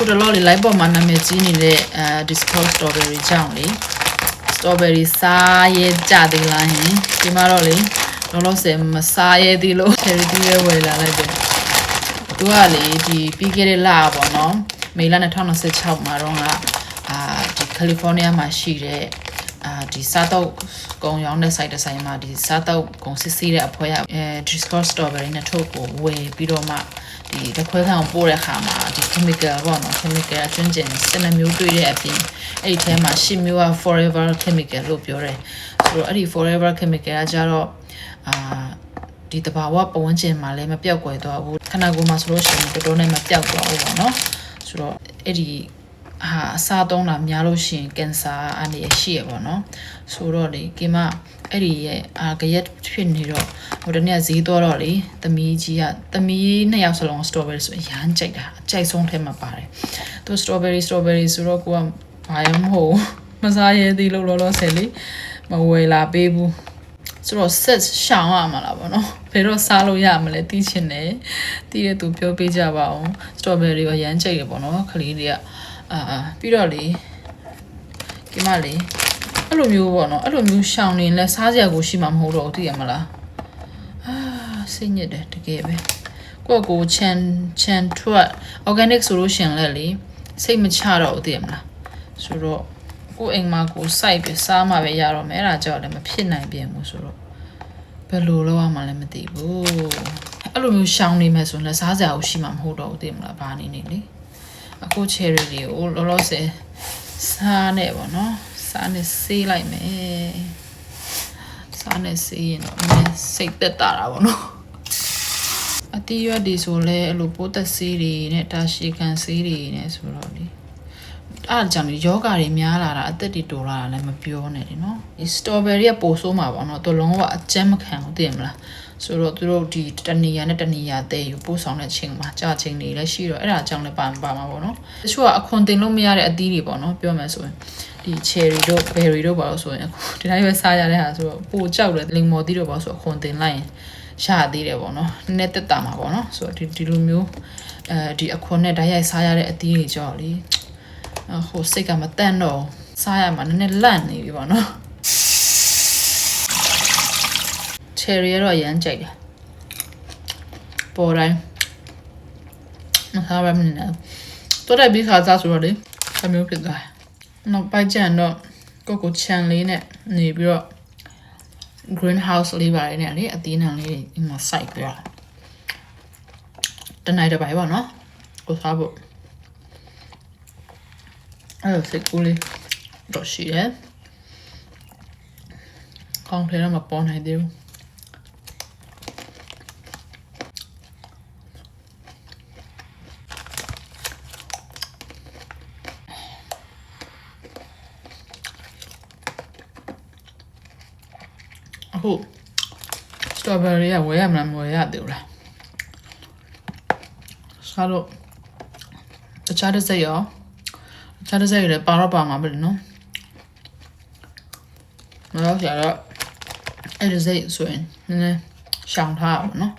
ခုတလောလေး live ပေါ်မှာနာမည်ကြီးနေတဲ့Discord strawberry ကြောင့်လေ strawberry စားရဲကြသေးလားဟင်ဒီမှာတော့လေလောလောဆယ်မစားရဲသေးလို့ cherry တီးရဲဝယ်လာလိုက်တယ်သူကလေဒီပြီးခဲ့တဲ့လပေါ့နော်မေလ2026မှာတော့ဒီ California မှာရှိတဲ့ဒီစားတော့ကုံရောင်းတဲ့ site တစ်ဆိုင်မှာဒီစားတော့ကုံစစ်ဆေးတဲ့အဖွဲDiscord strawberry နဲ့ထုတ်ကိုဝယ်ပြီးတော့မှဒီတခွဲခံပို့တဲ့ခါမှာဒီ chemical ပေါ့နော် chemical ကျွန်းကျင်12မျိုးတွေ့တဲ့အပြင်အဲ့ဒီထဲမှာ10မျိုးက forever chemical လို့ပြောတယ်ဆိုတော့အဲ့ဒီ forever chemical ကကြတော့ဒီတဘာဝပတ်ဝန်းကျင်မှာလည်းမပြောက်ကွယ်သွားဘူးခန္ဓာကိုယ်မှာဆိုလို့ရှိရင်တော်တော်နဲ့မပြောက်သွားဘူးပေါ့နော်ဆိုတော့အဲ့ဒီအစားသုံးတာများလို့ရှိရင်ကင်ဆာအနေရှိရပေါ့နော်ဆိုတော့လေကင်မအဲ့ဒီရဲ့ကြရက်ဖြစ်နေတော့ဟိုတနေ့ဈေးတော့လေသမီးကြီးကသမီး2ယောက်စလုံး strawberry ဆိုရမ်းကြိုက်တာအကြိုက်ဆုံးထဲမှာပါတယ်သူ strawberry ဆိုတော့ကိုကဘာမှမဟုတ်မစားရသေးလို့လောလောဆယ်လေးမဝယ်လာပေးဘူးဆိုတော့ set ရှောင်ရမှာလားပေါ့နော်ဘယ်တော့စားလို့ရမလဲတီးချင်တယ်တီးတဲ့သူပြောပေးကြပါအောင် strawberry ကိုရမ်းကြိုက်ရပေါ့နော်ခလေးတွေကပြီးတော့လေဒီမှာလေအဲ့လိုမျိုးပေါ့နော်အဲ့လိုမျိုးရှောင်နေလဲစားစရာကိုရှိမှာမဟုတ်တော့ဘူးသိရမလားစိတ်ညစ်တယ်တကယ်ပဲကိုချန်ထွက် organic ဆိုလို့ရှင်လဲလေစိတ်မချတော့ဘူးသိရမလားဆိုတော့ကိုအိမ်မှာကိုစိုက်ပြီးစားမှပဲရတော့မယ်အဲ့ဒါကြောင့်လည်းမဖြစ်နိုင်ပြန်ဘူးဆိုတော့ဘယ်လိုလုပ်ရမှလည်းမသိဘူးအဲ့လိုမျိုးရှောင်နေမယ်ဆိုရင်စားစရာကိုရှိမှာမဟုတ်တော့ဘူးသိရမလားဘာနေနေလေအခု cherry တွေကိုလောလောဆယ်စားနေပေါ့နော်စားနေဆေးလိုက်မယ်စားနေဆေးရင်တော့စိတ်သက်သာတာပေါ့နော်အတီးရွက်တွေဆိုလဲအဲ့လိုပိုးသက်ဆေးတွေနဲ့တာရှည်ခံဆေးတွေနဲ့ဆိုတော့လေအားကြောင့်ယောဂါတွေများလာတာအသက်တွေတိုးလာတာလည်းမပြောနဲ့လေနော်ဒီ strawberry ကပိုဆိုးမှာပေါ့နော်သူလုံးဝအကျန်းမခံဘူးသိရမလားဆိုတော့သူတို့ဒီတဏီယာနဲ့တဏီယာတဲ့ယူပို့ဆောင်တဲ့ချိန်မှာကြာချိန်တွေလည်းရှိတော့အဲ့ဒါကြောင့်လည်းပါမှာပေါ့နော်တချို့ကအခွန်တင်လို့မရတဲ့အသီးတွေပေါ့နော်ပြောမယ်ဆိုရင်ဒီ cherry တို့ berry တို့ပါလို့ဆိုရင်ဒီတိုင်းပဲစားရတဲ့ဟာဆိုတော့ပိုကြောက်တယ်လင်မော်သီးတို့ပါဆိုအခွန်တင်လိုက်ရင်ရှာသေးတယ်ပေါ့နော်နည်းနည်းတက်တာမှာပေါ့နော်ဆိုတော့ဒီလိုမျိုးဒီအခွန်နဲ့ဓာတ်ရိုက်စားရတဲ့အသီးတွေကြောက်လေဟိုစိတ်ကမတန့်တော့စားရမှာနည်းနည်းလန့်နေပြီပေါ့နော် cherry ရောရမ်းကြိုက်တယ်ပေါ်တိုင်းမစားရမနေတော့တော်တယ်ပြီးခါစားဆိုတော့လေအမျိုးဖြစ်သွားနောက်ပိုက်ကြံတော့ကိုချန်လေးနဲ့နေပြီးတော့ greenhouse လေးပါတယ်နဲ့လေအသီးနှံလေးဒီမှာစိုက်ပြီးတော့တနိုင်တစ်ပိုင်ပေါ့နော်ကိုစားဖို့အဲ့ဒါစိတ်ကူးလေးတော့ရှိရဲကောင်းတယ်တော့မပေါ်နိုင်သေးဘူးအခု strawberry ကဝယ်ရမလားမဝယ်ရသေးဘူးလားစားတော့တခြားတစ်စက်ရောတခြားတစ်စက်လည်းပါတော့ပါမှာပဲနော်မလို့ဆရာတော့အဲ့ဒီစက်ဆိုရင်နည်းနည်းရှောင်ထားအောင်နော်